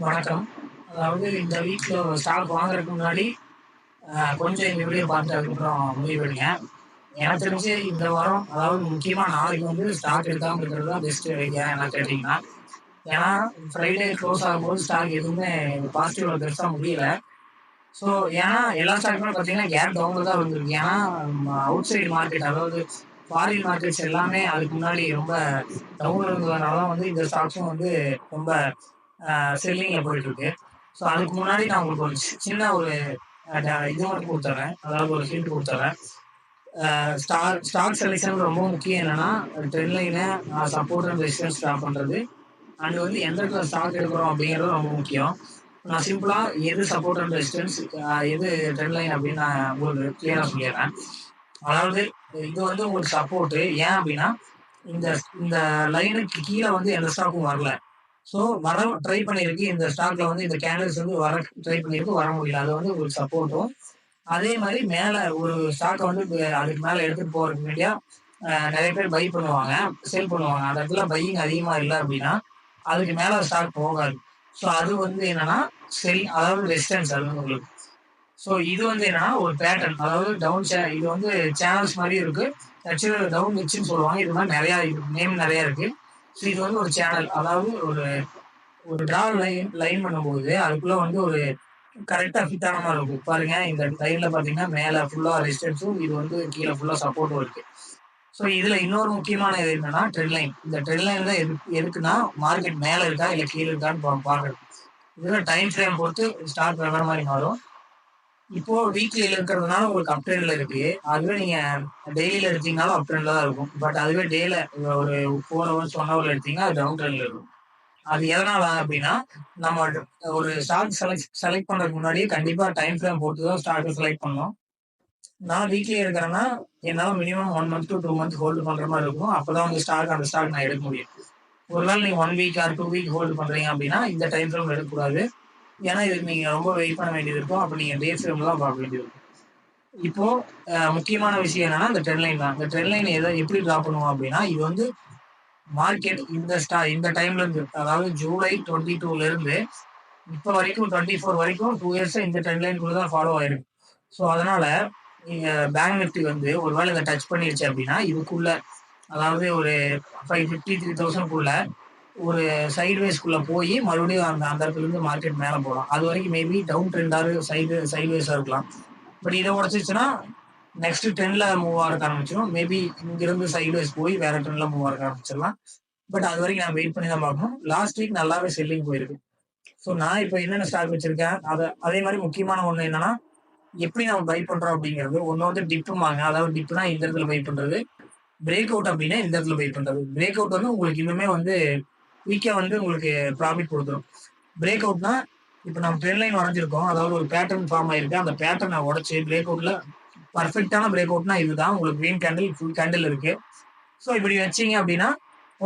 வணக்கம். அதாவது இந்த வீக்ல ஸ்டாக் வாங்குறதுக்கு முன்னாடி கொஞ்சம் இந்த வீடியோ பார்த்துட்டு அதுக்கப்புறம் முடிவெடுங்க. எனக்கு தெரிஞ்சு இந்த வாரம் அதாவது முக்கியமா நாளைக்கு வந்து ஸ்டாக் எடுக்காம இருக்கிறது தான் பெஸ்ட் ஐடியா என்ன கேட்டீங்கன்னா. ஏன்னா ஃப்ரைடே க்ளோஸ் ஆகும்போது ஸ்டாக் எதுவுமே பாசிட்டிவ்ல பெருசா முடியல. ஸோ ஏன்னா எல்லா ஸ்டாக்குமே பார்த்தீங்கன்னா கேப் டவுன்ல தான் விழுந்திருக்கு. ஏன்னா அவுட் சைடு மார்க்கெட் அதாவது ஃபாரின் மார்க்கெட்ஸ் எல்லாமே அதுக்கு முன்னாடி ரொம்ப டவுன்ல இருந்ததுனால தான் வந்து இந்த ஸ்டாக்ஸும் வந்து ரொம்ப செல்லிங்ல போயிட்டு இருக்கு. ஸோ அதுக்கு முன்னாடி நான் உங்களுக்கு ஒரு சின்ன ஒரு இது மட்டும் கொடுத்துட்றேன். அதாவது ஒரு ஹிண்ட் கொடுத்துட்றேன். ஸ்டாக் செலெக்ஷன் ரொம்ப முக்கியம் என்னன்னா ட்ரெண்ட் லைனை சப்போர்ட் அண்ட் ரெசிஸ்டன்ஸ் ட்ரா பண்றது அண்ட் வந்து எந்த இடத்துல ஸ்டாக் எடுக்கிறோம் அப்படிங்கிறது ரொம்ப முக்கியம். நான் சிம்பிளா எது சப்போர்ட் அண்ட் ரெசிஸ்டன்ஸ் எது ட்ரெண்ட் லைன் அப்படின்னு நான் உங்களுக்கு கிளியரா சொல்லிடுறேன். அதாவது இது வந்து உங்களுக்கு சப்போர்ட் ஏன் அப்படின்னா இந்த இந்த லைனுக்கு கீழே வந்து எந்த ஸ்டாக்கும் வரல. ஸோ வர ட்ரை பண்ணியிருக்கு. இந்த ஸ்டாக்ல வந்து இந்த கேண்டில்ஸ் வந்து வர ட்ரை பண்ணியிருக்கு. வர முடியல. அது வந்து உங்களுக்கு சப்போர்ட்டும். அதே மாரி மேல ஒரு ஸ்டாக்க வந்து அதுக்கு மேல எடுத்துட்டு போறதுக்கு வேண்டியா நெறைய பேர் பை பண்ணுவாங்க. சேல் பண்ணுவாங்க. அந்த இடத்துல பையிங் அதிகமா இல்ல அப்டின்னா, அதுக்கு மேல ஸ்டாக் போகாது. ஸோ அது வந்து என்னன்னா, அதாவது ரெசிஸ்டன்ஸ் அது வந்து உங்களுக்கு. ஸோ இது வந்து என்னன்னா, ஒரு பேட்டர்ன். அதாவது இது வந்து சேனல்ஸ் மாரியும் இருக்கு. ஆக்சுவலா டவுன் விட்ச்ன்னு சொல்லுவாங்க. இது மாரி நெறைய நேம் நெறைய இருக்கு. ஸோ இது வந்து ஒரு சேனல். அதாவது ஒரு ஒரு டிரா லைன் பண்ணும்போது அதுக்குள்ள வந்து ஒரு கரெக்டா ஃபிட் ஆன மாதிரி இருக்கும். பாருங்க இந்த லைன்ல பாத்தீங்கன்னா மேல ஃபுல்லா ரெசிஸ்டன்ஸும் இது வந்து கீழே ஃபுல்லா சப்போர்ட்டும் இருக்கு. ஸோ இதுல இன்னொரு முக்கியமான இது என்னன்னா ட்ரெண்ட் லைன். இந்த ட்ரெண்ட் லைன் தான் எதுக்குன்னா மார்க்கெட் மேல இருக்கா இல்ல கீழே இருக்கான்னு பாக்குறது. இதுல டைம் ஃப்ரேம் பொறுத்து ஸ்டாக் வேற மாதிரி மாறும். இப்போ வீக்லியில இருக்கிறதுனால உங்களுக்கு அப் ட்ரெண்ட்ல இருக்கு. அதுவே நீங்க டெய்லியில எடுத்தீங்கனாலும் அப் ட்ரெண்ட்ல தான் இருக்கும். பட் அதுவே டேல ஒரு 4 ஹவர்ஸ் 1 ஹவர்ல எடுத்தீங்கன்னா அது டவுன் ட்ரெண்ட்ல இருக்கும். அது எதனால அப்படின்னா, நம்ம ஒரு ஸ்டாக் செலக்ட் பண்றதுக்கு முன்னாடி கண்டிப்பா டைம் ஃப்ரேம் பொறுத்து தான் ஸ்டாக்க செலக்ட் பண்ணணும். நான் வீக்லி எடுக்கிறேன்னா, என்னால minimum 1 month to 2 month hold பண்ற மாரி இருக்கும். அப்பதான் வந்து அந்த ஸ்டாக் நான் எடுக்க முடியும். ஒருவேளை நீங்க 1 வீக் ஆர் 2 வீக் ஹோல்டு பண்றீங்க அப்படின்னா, இந்த டைம் ஃப்ரேம்ல எடுக்கக்கூடாது. ஏன்னா, இதுக்கு நீங்க ரொம்ப வெயிட் பண்ண வேண்டியது இருக்கும். அப்ப நீங்க டே ஃப்ரேம்ல தான் பார்க்க வேண்டியது இருக்கும். இப்போ முக்கியமான விஷயம் என்னன்னா, இந்த ட்ரெண்ட் லைன் தான். இந்த ட்ரெண்ட் லைன் எப்படி டிரா பண்ணுவோம் அப்படின்னா, இது வந்து மார்க்கெட் இந்த டைம்ல இருந்து அதாவது ஜூலை 22ல இருந்து இப்ப வரைக்கும் 24 வரைக்கும் 2 இயர்ஸா இந்த ட்ரெண்ட் லைன்குள்ள தான் ஃபாலோ ஆயிருக்கு. ஸோ அதனால நீங்க பேங்க் நிஃப்டி வந்து ஒருவேளை இதை டச் பண்ணிருச்சு அப்படின்னா இதுக்குள்ள அதாவது ஒரு 553,000க்குள்ள ஒரு சைட்வேஸ்க்குள்ள போய் மறுபடியும் அந்த அந்த இடத்துல இருந்து மார்க்கெட் மேல போகலாம். அது வரைக்கும் மேபி டவுன் ட்ரெண்டாரு சைட்வேஸா இருக்கலாம். பட் இதை உடச்சிச்சுன்னா நெக்ஸ்ட் ட்ரெண்ட்ல மூவ் ஆக ஆரம்பிச்சிடும். மேபி இங்கிருந்து சைட்வேஸ் போய் வேற ட்ரெண்ட்ல மூவ் ஆக ஆரம்பிச்சிடலாம். பட் அது வரைக்கும் நான் வெயிட் பண்ணி தான் பார்க்கணும். லாஸ்ட் வீக் நல்லாவே செல்லிங் போயிருக்கு. ஸோ நான் இப்போ என்னென்ன ஸ்டாக் வச்சிருக்கேன் அதே மாதிரி முக்கியமான ஒண்ணு என்னன்னா எப்படி நம்ம பை பண்றோம் அப்படிங்கிறது ஒண்ணு வந்து டிப்புமாங்க. அதாவது டிப்னா இந்த இடத்துல பை பண்றது. பிரேக் அவுட் அப்படின்னா இந்த இடத்துல பை பண்றது. பிரேக் அவுட் வந்து உங்களுக்கு இன்னுமே வந்து குயிக்கா வந்து உங்களுக்கு ப்ராஃபிட் கொடுத்துரும். பிரேக் அவுட்னா இப்போ நம்ம ட்ரெண்ட் லைன் வரைஞ்சிருக்கோம். அதாவது ஒரு பேட்டர்ன் ஃபார்ம் ஆயிருக்கு. அந்த பேட்டர்னை உடச்சு பிரேக் அவுட்ல பர்ஃபெக்டான பிரேக் அவுட்னா இதுதான். உங்களுக்கு கிரீன் கேண்டில் ஃபுல் கேண்டில் இருக்கு. ஸோ இப்படி வச்சீங்க அப்படின்னா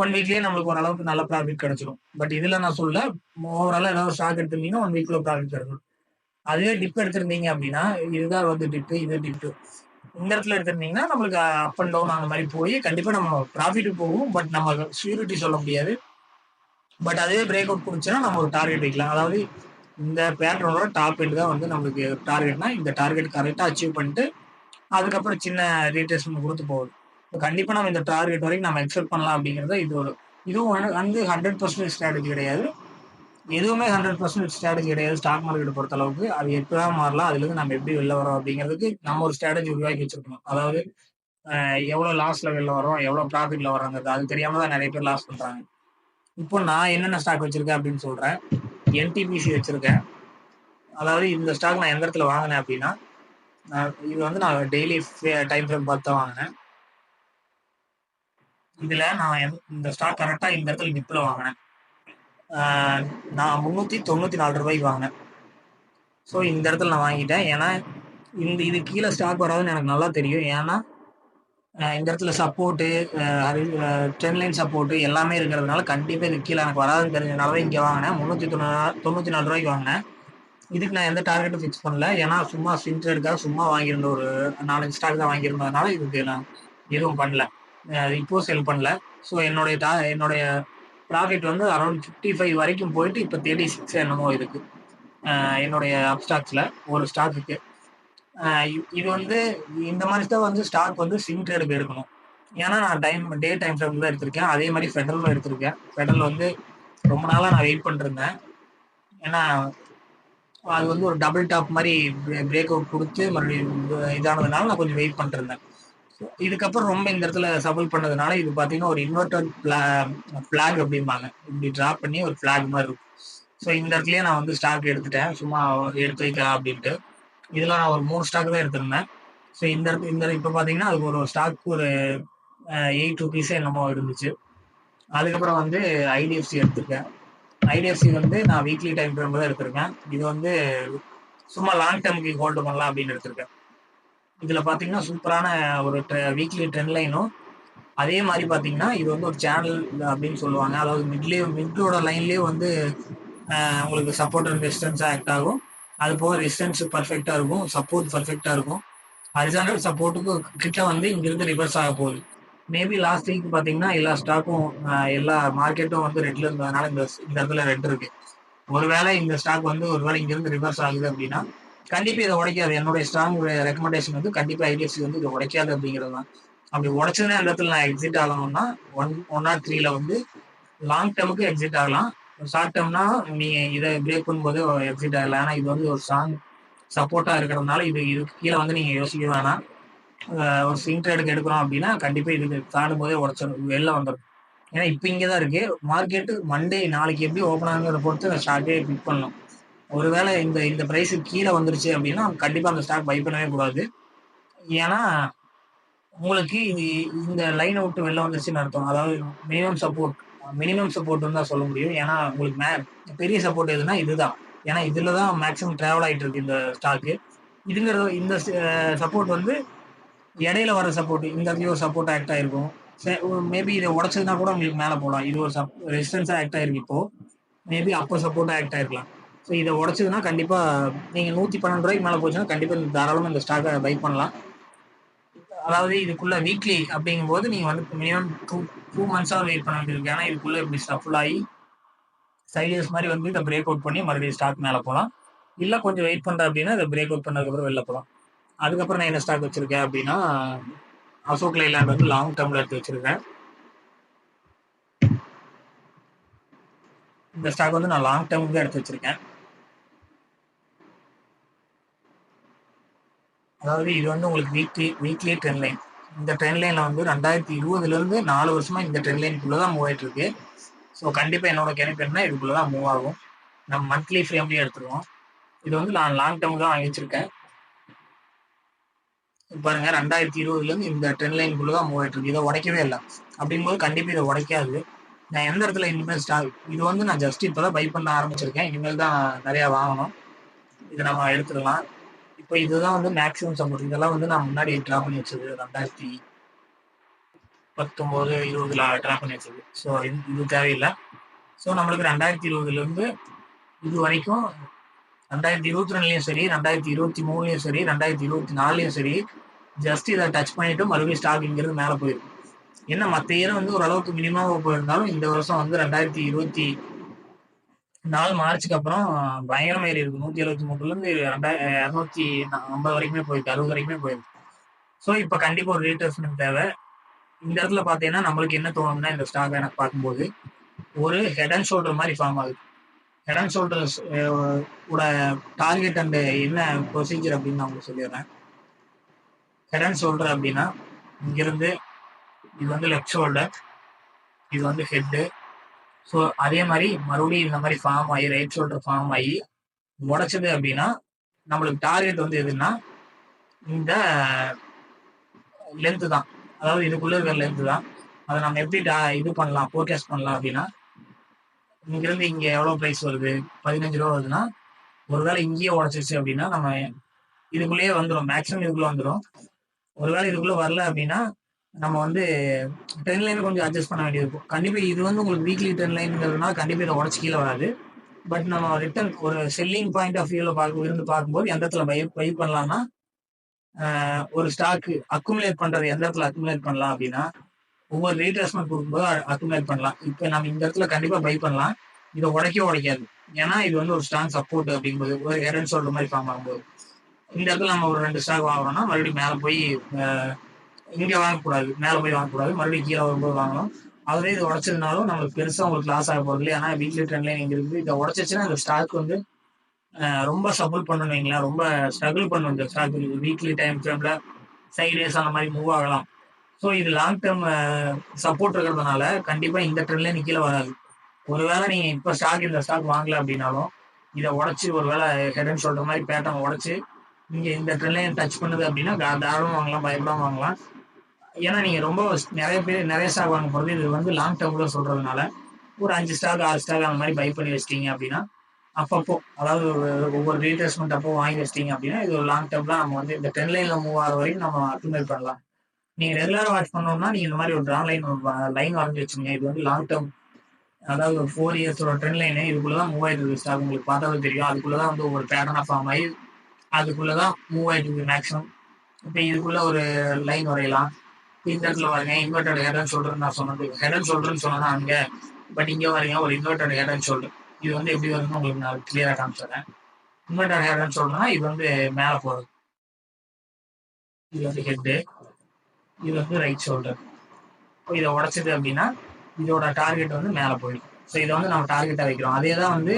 1 வீக்லயே நம்மளுக்கு ஓரளவுக்கு நல்ல ப்ராஃபிட் கிடைச்சிடும். பட் இதுல நான் சொல்ல ஓவராலா ஏதாவது ஸ்டாக் எடுத்திருந்தீங்கன்னா 1 வீக்ல ப்ராஃபிட் கிடைக்கும். அதுவே டிப் எடுத்திருந்தீங்க அப்படின்னா இதுதான் வந்து டிப்பு இது டிப்பு. இந்த இடத்துல எடுத்திருந்தீங்கன்னா நம்மளுக்கு அப் அண்ட் டவுன் அந்த மாதிரி போய் கண்டிப்பா நம்ம ப்ராஃபிட் போகும். பட் நம்ம ஷூரிட்டி சொல்ல முடியாது. பட் அதுவே பிரேக் அவுட் கொடுத்துச்சுன்னா நம்ம ஒரு டார்கெட் வைக்கலாம். அதாவது இந்த பேட்டர்னோட டாப் எண்ட் தான் வந்து நம்மளுக்கு டார்கெட்னா இந்த டார்கெட் கரெக்டா அச்சீவ் பண்ணிட்டு அதுக்கப்புறம் சின்ன ரீடெஸ்ட்மெண்ட் கொடுத்து போகுது. கண்டிப்பா நம்ம இந்த டார்கெட் வரைக்கும் நம்ம எக்ஸெப்ட் பண்ணலாம் அப்படிங்கறத இதுவும் வந்து 100% ஸ்ட்ராட்டஜி கிடையாது. எதுவுமே 100% ஸ்ட்ராட்டஜி கிடையாது ஸ்டாக் மார்க்கெட் பொறுத்த அளவுக்கு. அது எப்படிதான் மாறலாம், அதுல இருந்து நம்ம எப்படி வெளில வரோம் அப்படிங்கிறதுக்கு நம்ம ஒரு ஸ்ட்ராட்டஜி உருவாக்கி வச்சிருக்கணும். அதாவது எவ்வளவு லாஸ்ல வெளில வரோம், எவ்வளவு ப்ராஃபிட்ல வரோங்கிறது அது தெரியாம தான் நிறைய பேர் லாஸ் பண்றாங்க. இப்போ நான் என்னென்ன ஸ்டாக் வச்சிருக்கேன் அப்படின்னு சொல்றேன். என்டிபிசி வச்சிருக்கேன். அதாவது இந்த ஸ்டாக் நான் எந்த இடத்துல வாங்கினேன் அப்படின்னா இது வந்து நான் டெய்லி டைம் ஃப்ரேம் பார்த்து தான் வாங்கினேன். இதுல நான் இந்த ஸ்டாக் கரெக்டா இந்த இடத்துல டிப்ல வாங்கினேன். நான் 394 ரூபாய்க்கு வாங்கினேன். ஸோ இந்த இடத்துல நான் வாங்கிட்டேன். ஏன்னா இது கீழே ஸ்டாக் வராதுன்னு எனக்கு நல்லா தெரியும். ஏன்னா இந்த இடத்துல சப்போர்ட்டு ட்ரெண்ட் லைன் சப்போர்ட்டு எல்லாமே இருக்கிறதுனால கண்டிப்பா இது கீழே எனக்கு வராதுன்னு தெரிஞ்சதுனால தான் இங்கே வாங்கினேன். 394 ரூபாய்க்கு வாங்கினேன். இதுக்கு நான் எந்த டார்கெட்டும் ஃபிக்ஸ் பண்ணல. ஏன்னா சும்மா ஸ்விங் ட்ரேடுக்காக சும்மா வாங்கியிருந்த ஒரு 4 ஸ்டாக் தான் வாங்கியிருந்ததுனால இதுக்கு நான் எதுவும் பண்ணல. இப்போ செல் பண்ணல. ஸோ என்னுடைய ப்ராஃபிட் வந்து அரௌண்ட் 55 வரைக்கும் போயிட்டு இப்போ 36 என்னமோ இருக்கு என்னுடைய அப்ஸ்டாக்ஸில் ஒரு ஸ்டாக்குக்கு. இது வந்து இந்த மாதிரி தான் வந்து ஸ்டாக் வந்து ஸ்விங் ட்ரேடுக்கு எடுக்கணும். ஏன்னா நான் டே டைம் ஃப்ரேம் தான் எடுத்திருக்கேன். அதே மாதிரி ஃபெடரலும் எடுத்திருக்கேன். ஃபெடரல் வந்து ரொம்ப நாளாக நான் வெயிட் பண்ணிருந்தேன். ஏன்னா அது வந்து ஒரு டபுள் டாப் மாதிரி பிரேக் அவுட் கொடுத்து மறுபடியும் இதானதுனால நான் கொஞ்சம் வெயிட் பண்ணிருந்தேன். இதுக்கப்புறம் ரொம்ப இந்த இடத்துல சபல் பண்ணதுனால இது பார்த்தீங்கன்னா ஒரு இன்வெர்டட் ஃபிளாக் அப்படிம்பாங்க. இப்படி ட்ராப் பண்ணி ஒரு ஃபிளாக் மாதிரி இருக்கும். ஸோ இந்த இடத்துலயே நான் வந்து ஸ்டாக் எடுத்துட்டேன், சும்மா எடுத்து வைக்கலாம் அப்படின்ட்டு. இதில் நான் ஒரு 3 ஸ்டாக் தான் எடுத்திருந்தேன். ஸோ இந்த இப்போ பார்த்தீங்கன்னா அதுக்கு ஒரு ஸ்டாக் ஒரு 8 ருபீஸே என்னமோ இருந்துச்சு. அதுக்கப்புறம் வந்து ஐடிஎஃப்சி எடுத்திருக்கேன். ஐடிஎஃப்சி வந்து நான் வீக்லி டைம் ஃப்ரேம் தான் எடுத்திருக்கேன். இது வந்து சும்மா லாங் டேர்முக்கு ஹோல்டு பண்ணலாம் அப்படின்னு எடுத்திருக்கேன். இதில் பார்த்தீங்கன்னா சூப்பரான ஒரு வீக்லி ட்ரெண்ட் லைனும், அதே மாதிரி பார்த்தீங்கன்னா இது வந்து ஒரு சேனல் அப்படின்னு சொல்லுவாங்க. அதாவது மிட்டோட லைன்லேயே வந்து உங்களுக்கு சப்போர்ட் அண்ட் ரெசிஸ்டன்ஸ் ஆக்ட் ஆகும். அது போக ரெசிஸ்டன்ஸ் பர்ஃபெக்டாக இருக்கும், சப்போர்ட் பர்ஃபெக்டாக இருக்கும். ஹரிசாண்டல் சப்போர்ட்டுக்கு கிட்ட வந்து இங்கிருந்து ரிவர்ஸ் ஆக போகுது. மேபி லாஸ்ட் வீக் பார்த்தீங்கன்னா எல்லா ஸ்டாக்கும் எல்லா மார்க்கெட்டும் வந்து ரெட்ல இருந்ததுனால இந்த இடத்துல ரெட் இருக்கு. ஒருவேளை இந்த ஸ்டாக் வந்து ஒருவேளை இங்கிருந்து ரிவர்ஸ் ஆகுது அப்படின்னா கண்டிப்பாக இதை உடைக்காது. என்னுடைய ஸ்ட்ராங் ரெக்கமெண்டேஷன் வந்து கண்டிப்பாக ஐடிஎஃப்சி வந்து இதை உடைக்காது அப்படிங்கிறது தான். அப்படி உடைச்சதுன்னா அந்த இடத்துல நான் எக்ஸிட் ஆகணும்னா 103ல வந்து லாங் டேர்முக்கு எக்ஸிட் ஆகலாம். ஷார்ட் டேர்ம்னா நீங்க இதை பிரேக் பண்ணும்போது எக்ஸிட் ஆகலாம். ஏன்னா இது வந்து ஒரு ஸ்ட்ராங் சப்போர்ட்டா இருக்கிறதுனால இது கீழே வந்து நீங்க யோசிக்க வேணாம். ஒரு ஸ்விங் ட்ரேடுக்கு எடுக்கிறோம் அப்படின்னா கண்டிப்பா இதுக்கு தாண்டும் போதே உடச்சிடும், வெளில வந்துடும். ஏன்னா இப்போ இங்கதான் இருக்கு மார்க்கெட்டு. மண்டே நாளைக்கு எப்படி ஓப்பன் ஆகுங்கிறத பொறுத்து அந்த ஸ்டாக்கே பிக் பண்ணணும். ஒருவேளை இந்த இந்த பிரைஸுக்கு கீழே வந்துருச்சு அப்படின்னா கண்டிப்பா அந்த ஸ்டாக் பை பண்ணவே கூடாது. ஏன்னா உங்களுக்கு இந்த லைனை விட்டு வெளில வந்துருச்சுன்னு அர்த்தம். அதாவது மினிமம் சப்போர்ட் தான் சொல்ல முடியும். ஏன்னா உங்களுக்கு பெரிய சப்போர்ட் எதுனா இதுதான். ஏன்னா இதுல தான் மேக்ஸிமம் டிராவல் ஆகிட்டு இருக்கு இந்த ஸ்டாக்கு. இதுங்கிறது இந்த சப்போர்ட் வந்து இடையில வர சப்போர்ட், இந்த இடத்துல ஒரு சப்போர்ட் ஆக்ட் ஆயிருக்கும். மேபி இதை உடச்சதுனா கூட உங்களுக்கு மேலே போகலாம். இது ஒரு ரெசிஸ்டன்ஸா ஆக்ட் ஆயிருக்கு. இப்போ மேபி அப்போ சப்போர்ட் ஆக்ட் ஆயிருக்கலாம். ஸோ இதை உடச்சதுன்னா கண்டிப்பா நீங்க 112 ரூபாய்க்கு மேலே போச்சுன்னா கண்டிப்பா தாராளமாக இந்த ஸ்டாக்கை பை பண்ணலாம். அதாவது இதுக்குள்ள வீக்லி அப்படிங்கும் போது நீங்க வந்து மினிமம் டூ மந்த்ஸா வெயிட் பண்ண வேண்டியிருக்கு. ஏன்னா இதுக்குள்ள இப்படி ஸ்டஃபுல் ஆகி சைடேஸ் மாதிரி வந்து இதை பிரேக் அவுட் பண்ணி மறுபடியும் ஸ்டாக் மேலே போகலாம். இல்லை கொஞ்சம் வெயிட் பண்ற அப்படின்னா இதை பிரேக் அவுட் பண்ணதுக்கப்புறம் வெளில போகலாம். அதுக்கப்புறம் நான் என்ன ஸ்டாக் வச்சிருக்கேன் அப்படின்னா அசோக் லைலாண்ட் வந்து லாங் டேர்ம்ல எடுத்து வச்சிருக்கேன். இந்த ஸ்டாக் வந்து நான் லாங் டேர்முக்கு தான் எடுத்து வச்சிருக்கேன். அதாவது இது வந்து உங்களுக்கு வீக்லி ட்ரெண்ட் லைன். இந்த ட்ரெண்ட் லைன்ல வந்து 2020ல இருந்து 4 வருஷமா இந்த ட்ரெண்ட் லைனுக்குள்ளதான் மூவ் ஆயிட்டு இருக்கு. ஸோ கண்டிப்பா என்னோட கணிப்பு என்ன, இதுக்குள்ளதான் மூவ் ஆகும். நம்ம மந்த்லி ஃப்ரேம்லயே எடுத்துருவோம். இது வந்து நான் லாங் டேர்முக்கு தான் வாங்கி வச்சிருக்கேன். பாருங்க 2020ல இருந்து இந்த ட்ரெண்ட் லைனுக்குள்ளதான் மூவ் ஆயிட்டு இருக்கு. இதை உடைக்கவே இல்லை. அப்படிங்கும்போது கண்டிப்பா இதை உடைக்காது. நான் எந்த இடத்துல இனிமேல் ஸ்டாக் இது வந்து நான் ஜஸ்ட் இப்போதான் பை பண்ண ஆரம்பிச்சிருக்கேன். இனிமேல் தான் நிறைய வாங்கணும். இதை நம்ம எடுத்துக்கலாம். இப்போ இதுதான் வந்து மேக்ஸிமம் சப்போர்ட். இதெல்லாம் வந்து நான் முன்னாடி ட்ரா பண்ணி வச்சது 2019-20ல ட்ரா பண்ணி வச்சது. ஸோ இது தேவையில்லை. ஸோ நம்மளுக்கு 2020ல இருந்து இது வரைக்கும் 2022லயும் சரி, 2023லயும் சரி, 2024லயும் சரி, ஜஸ்ட் இதை டச் பண்ணிட்டு மறுபடியும் ஸ்டாக் இங்கிருந்து மேலே போயிருக்கு. என்ன மற்ற இயர் வந்து ஓரளவுக்கு மினிமமாக போயிருந்தாலும் இந்த வருஷம் வந்து 2024 மார்ச்சுக்கு அப்புறம் பயங்கரமா ஏறி இருக்கு. 173ல இருந்து 250 வரைக்குமே போயிருக்கு, 60 வரைக்குமே போயிருக்கு. ஸோ இப்போ கண்டிப்பா ஒரு ரீட்ரேஸ்மெண்ட் தேவை. இந்த இடத்துல பார்த்தீங்கன்னா நம்மளுக்கு என்ன தோணும்னா இந்த ஸ்டாக் எனக்கு பார்க்கும்போது ஒரு ஹெட் அண்ட் ஷோல்டர் மாதிரி ஃபார்ம் ஆகுது. ஹெட் அண்ட் ஷோல்டர்ஸ் ஓட டார்கெட் அண்ட் என்ன ப்ரொசீஜர் அப்படின்னு நான் உங்களுக்கு சொல்லிடுறேன். ஹெட் அண்ட் ஷோல்டர் அப்படின்னா இங்கிருந்து இது வந்து லெஃப்ட் ஷோல்டர், இது வந்து ஹெட்டு. ஸோ அதே மாதிரி மறுபடியும் இந்த மாதிரி ஃபார்ம் ஆகி ரைட் ஷோல்டர் ஃபார்ம் ஆகி உடைச்சது அப்படின்னா நம்மளுக்கு டார்கெட் வந்து எதுன்னா இந்த லென்த்து தான். அதாவது இதுக்குள்ள இருக்கிற லென்த்து தான். அதை நம்ம எப்படி இது பண்ணலாம், ஃபோர்காஸ்ட் பண்ணலாம் அப்படின்னா இங்கிருந்து இங்க எவ்வளவு பிரைஸ் வருது, 15 ரூபா வருதுன்னா ஒருவேளை இங்கேயே உடைச்சிருச்சு அப்படின்னா நம்ம இதுக்குள்ளேயே வந்துடும், மேக்ஸிமம் இதுக்குள்ள வந்துடும். ஒருவேளை இதுக்குள்ள வரல அப்படின்னா நம்ம வந்து ட்ரெண்ட் லைன் கொஞ்சம் அட்ஜஸ்ட் பண்ண வேண்டியது இருக்கும். கண்டிப்பா இது வந்து உங்களுக்கு வீக்லி ட்ரெண்ட் லைன்ங்கிறதுனால கண்டிப்பா இதை உடச்சு கீழே வராது. பட் நம்ம ரிட்டர்ன் ஒரு செல்லிங் பாயிண்ட் ஆஃப் வியூல இருந்து பார்க்கும்போது எந்த இடத்துல பை பண்ணலாம்னா ஒரு ஸ்டாக் அக்குமுலேட் பண்றது எந்த இடத்துல அக்குமுலேட் பண்ணலாம் அப்படின்னா ஒவ்வொரு ரீட்ரேஸ்மெண்ட் கொடுக்கும்போது அக்குமுலேட் பண்ணலாம். இப்ப நம்ம இந்த இடத்துல கண்டிப்பா பை பண்ணலாம். இத உடைக்கவே உடைக்காது. ஏன்னா இது வந்து ஒரு ஸ்ட்ராங் சப்போர்ட் அப்படிங்கும்போது, ஒரு ஹெட் அண்ட் ஷோல்டர் மாரி ஃபார்ம் ஆகும்போது. இந்த இடத்துல நம்ம ஒரு 2 ஸ்டாக் வாங்குறோம்னா, மறுபடியும் மேல போய் இங்க வாங்கக்கூடாது. மேல போய் வாங்கக்கூடாது. மறுபடியும் கீழ வரும்போது வாங்கணும். அதுவே இது உடைச்சதுனாலும் நம்மளுக்கு பெருசா உங்களுக்கு லாஸ் ஆக போறது இல்ல. ஏன்னா வீக்லி ட்ரெண்ட் லைன் இங்க இருக்குது. இத உடைச்சிச்சுன்னா இந்த ஸ்டாக் வந்து ரொம்ப சப்போர்ட் பண்ணும்னு வைங்களேன். ரொம்ப ஸ்ட்ரகிள் பண்ணும் இந்த ஸ்டாக் வீக்லி டைம் ஃப்ரேம்ல சைட்வேஸ் அந்த மாரி மூவ் ஆகலாம். ஸோ இது லாங் டேர்ம் சப்போர்ட் இருக்கிறதுனால கண்டிப்பா இந்த ட்ரெண்ட் லைன் கீழ வராது. ஒருவேளை நீங்க இப்ப இந்த ஸ்டாக் வாங்கல அப்படின்னாலும், இத உடைச்சு ஒருவேளை ஹெட் அண்ட் ஷோல்டர் மாரி பேட்டர்ன் உடைச்சு, இங்க இந்த ட்ரெண்ட் லைன் டச் பண்ணுது அப்படின்னா, தாராளமா வாங்கலாம். பயப்படாம வாங்கலாம். ஏன்னா நீங்க ரொம்ப நெறைய பேர் நெறைய ஸ்டாக் வாங்க போறது. இது வந்து லாங் டேர்ம்ல சொல்றதுனால, ஒரு 5 ஸ்டாக், 6 ஸ்டாக் அந்த மாரி பை பண்ணி வச்சுட்டீங்க அப்படின்னா, அப்பப்போ அதாவது ஒவ்வொரு ரீட்ரேஸ்மெண்ட் அப்போ வாங்கி வச்சிட்டீங்க அப்படின்னா, இது ஒரு லாங் டேர்ம்ல நம்ம வந்து இந்த ட்ரெண்ட் லைன்ல மூவ் ஆகுற வரைக்கும் நம்ம அக்குமுலேட் பண்ணலாம். நீங்க ரெகுலரா வாட்ச் பண்ணணும்னா, நீங்க இந்த மாரி ஒரு ட்ரா லைன் லைன் வரைஞ்சு வச்சுருங்க. இது வந்து லாங் டேர்ம் அதாவது ஒரு 4 இயர்ஸோட ட்ரெண்ட் லைனு இதுக்குள்ள தான் மூவ் ஆயிட்டு இருக்கு ஸ்டாக். உங்களுக்கு பார்த்தாவே தெரியும். அதுக்குள்ள தான் வந்து ஒரு பேட்டர்னா ஃபார்ம் ஆகி, அதுக்குள்ள தான் மூவ் ஆயிட்டு இருக்கு மேக்ஸிமம். இப்ப இதுக்குள்ள ஒரு லைன் வரையலாம். இந்த இடத்துல பாருங்க இன்வெர்டட் ஹெட் அண்ட் ஷோல்டர் நான் சொன்னது. ஹெட் அண்ட் ஷோல்டர்ன்னு சொன்னா அங்க. பட் இங்க பாருங்க ஒரு இன்வெர்டட் ஹெட் அண்ட் ஷோல்டர். இது வந்து எப்படி வருதுன்னு உங்களுக்கு நான் கிளியரா காமிச்சிடுறேன். இன்வெர்டட் ஹெட் அண்ட் ஷோல்டர்னா இது வந்து மேல போறது. இது வந்து ஹெட்டு. இது வந்து ரைட் ஷோல்டர். இதை உடைச்சது அப்படின்னா இதோட டார்கெட் வந்து மேல போயிடும். ஸோ இதை வந்து நம்ம டார்கெட்டா வைக்கிறோம். அதே தான் வந்து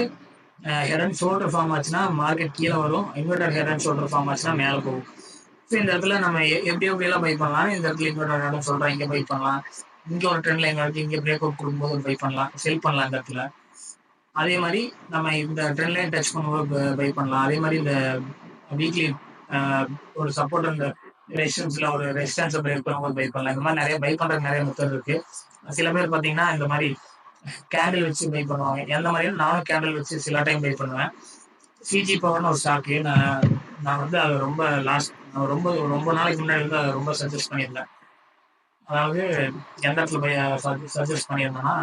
ஹெட் அண்ட் ஷோல்டர் ஃபார்ம் ஆச்சுன்னா மார்க்கெட் கீழே வரும். Inverted head and shoulder form ஆச்சுன்னா மேல போகும். ஸோ இந்த இடத்துல நம்ம எப்படி எப்படியெல்லாம் பை பண்ணலாம். இந்த இடத்துல இன்வெர்டட் ஹெட் அண்ட் ஷோல்டர் இங்க பை பண்ணலாம். இங்க ஒரு ட்ரெண்ட் லைன் இருக்கு. இங்க பிரேக் அவுட் கொடுக்கும்போது பை பண்ணலாம். செல் பண்ணலாம் இந்த இடத்துல. அதே மாதிரி நம்ம இந்த ட்ரெண்ட் லைன் டச் பண்ணும்போது பை பண்ணலாம். அதே மாதிரி இந்த வீக்லி ஒரு சப்போர்ட் இந்த ரெசிஸ்டன்ஸ்ல ஒரு ரெசிஸ்டன்ஸ் பிரேக் பண்ணும்போது பை பண்ணலாம். இந்த மாதிரி நிறைய பை பண்றதுக்கு நிறைய மெத்தட் இருக்கு. சில பேர் பாத்தீங்கன்னா இந்த மாதிரி கேண்டில் வச்சு பை பண்ணுவாங்க. எந்த மாதிரியும் நானும் கேண்டில் வச்சு சில டைம் பை பண்ணுவேன். சிஜி பவர்னு ஒரு ஸ்டாக்கு நான் வந்து அது ரொம்ப ரொம்ப ரொம்ப நாளைக்கு முன்னாடி வந்து அதை ரொம்ப சஜஸ்ட் பண்ணியிருந்தேன். அதாவது எந்த இடத்துல போய் சஜஸ்ட் பண்ணியிருந்தேன்னா,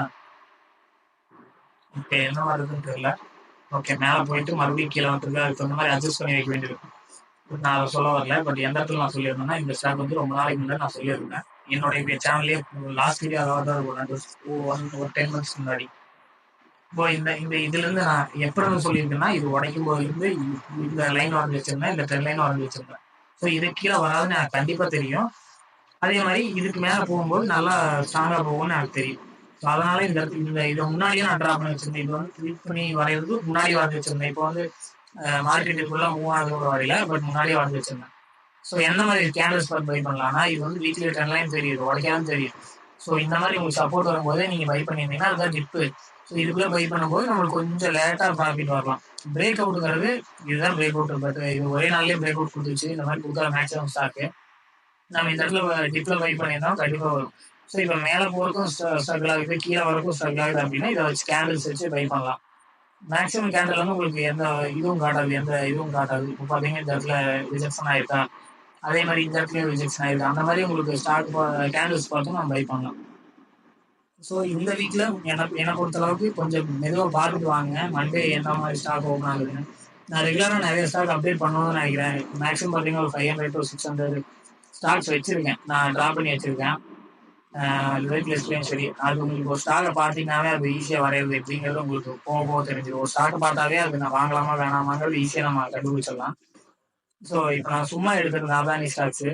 இப்போ என்ன வருதுன்னு தெரியல. ஓகே மேலே போயிட்டு மறுபடியும் கீழே வந்துருக்கு. அதுக்கு தகுந்த மாதிரி அட்ஜஸ்ட் பண்ணி வைக்க வேண்டியது. நான் அதை சொல்ல வரல. பட் எந்த இடத்துல நான் சொல்லியிருந்தேன்னா இந்த ஸ்டாக் வந்து ரொம்ப நாளைக்கு முன்னாடி நான் சொல்லியிருந்தேன். என்னோட சேனல்லே லாஸ்ட் வீடியோ அதாவது ஒரு 10 மந்த்ஸ் முன்னாடி. இப்போ இந்த இந்த இதுல இருந்து நான் எப்படி சொல்லியிருக்கேன்னா இது உடைக்கும் போது இருந்து இந்த லைன் வரைஞ்சி வச்சிருந்தேன். இந்த ட்ரெண்ட் லைன் வரைஞ்சி வச்சிருந்தேன். ஸோ இது கீழே வராதுன்னு எனக்கு கண்டிப்பா தெரியும். அதே மாதிரி இதுக்கு மேல போகும்போது நல்லா ஸ்ட்ராங்கா போகும்னு எனக்கு தெரியும். ஸோ அதனால இந்த இதை முன்னாடியே நான் ட்ரா பண்ணி வச்சிருந்தேன். இது வந்து கிளிக் பண்ணி வரைகிறது முன்னாடி வரைஞ்சி வச்சிருந்தேன். இப்போ வந்து மார்க்கெட்டுக்குள்ள மூவ் ஆனதோட வரையில பட் முன்னாடியே வரைஞ்சி வச்சிருந்தேன். ஸோ எந்த மாதிரி கேண்டல்ஸ் பார்த்து பை பண்ணலாம்னா இது வந்து வீக்லி ட்ரெண்ட் லைன் தெரியுது, உடைக்காதுன்னு தெரியும். ஸோ இந்த மாதிரி உங்களுக்கு சப்போர்ட் வரும்போதே நீங்க பை பண்ணியிருந்தீங்கன்னா அதுதான் டிப்பு. ஸோ இதுக்குள்ள பை பண்ணும்போது நம்மளுக்கு கொஞ்சம் லேட்டா ப்ராஃபிட் வரலாம். பிரேக் அவுட்டுங்கிறது இதுதான் பிரேக் அவுட். பட் இது ஒரே நாள்லயே பிரேக் அவுட் கொடுத்துச்சு. இந்த மாதிரி கொடுக்குற மேக்ஸிமம் ஸ்டாக்கு நம்ம இந்த இடத்துல டிப்ல பை பண்ணியிருந்தோம் கண்டிப்பா வரும். ஸோ இப்போ மேலே போறதுக்கும் ஸ்ட்ரகிள் ஆகுது, கீழே வரக்கும் ஸ்ட்ரகிள் ஆகுது அப்படின்னா இதை வச்சு கேண்டில்ஸ் வச்சு பை பண்ணலாம். மேக்ஸிமம் கேண்டில் வந்து உங்களுக்கு எந்த இதுவும் காட்டாது, எந்த இதுவும் காட்டாது. இப்போ பார்த்தீங்கன்னா இந்த இடத்துல ரிஜெக்ஷன் ஆயிருக்கா, அதே மாதிரி இந்த இடத்துலயும் ரிஜெக்ஷன் ஆயிருக்கு. அந்த மாதிரி உங்களுக்கு ஸ்டாக் கேண்டில்ஸ் பார்த்தும் நம்ம பை பண்ணலாம். ஸோ இந்த வீக்ல என்னை பொறுத்த அளவுக்கு கொஞ்சம் மெதுவாக பார்த்துட்டு வாங்க. மண்டே என்ன மாதிரி ஸ்டாக் ஓப்பன் ஆகுதுன்னு. நான் ரெகுலராக நிறைய ஸ்டாக் அப்டேட் பண்ணணும்னு நினைக்கிறேன். மேக்ஸிமம் பார்த்தீங்கன்னா ஒரு 500 to 600 ஸ்டாக்ஸ் வச்சிருக்கேன். நான் ட்ரா பண்ணி வச்சிருக்கேன். வெயிட் லிஸ்ட்லயும் சரி. அது உங்களுக்கு ஒரு ஸ்டாக்கை பார்த்தீங்கன்னாவே அது ஈஸியாக வரையுது எப்படிங்கிறது உங்களுக்கு போக போக தெரிஞ்சிடும். ஒரு ஸ்டாக்கை பார்த்தாவே அது நான் வாங்கலாமா வேணாமாங்கிறது ஈஸியாக நம்ம கண்டுபிடிச்சிடலாம். ஸோ இப்போ நான் சும்மா எடுக்கிறது அதானி ஸ்டாக்ஸ்.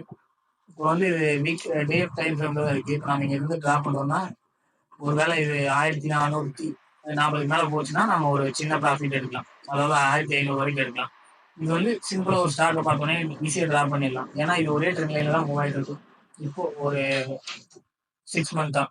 இப்போ வந்து இது வீக் டே டைம் ஃப்ரேம்ல தான் இருக்கு. இப்போ நம்ம இங்க இருந்து ட்ரா பண்றோம்னா ஒருவேளை இது 1440 மேல போச்சுன்னா நம்ம ஒரு சின்ன ப்ராஃபிட் எடுக்கலாம். அதாவது 1500 வரைக்கும் எடுக்கலாம். இது வந்து சிம்பிளா ஒரு ஸ்டாக்கை பார்த்தோன்னே ஈஸியா ட்ரா பண்ணிடலாம். ஏன்னா இது ஒரே ட்ரெண்ட் லைன்ல தான் மூவ் ஆயிட்டு இருக்கு. இப்போ ஒரு 6 மந்த்தா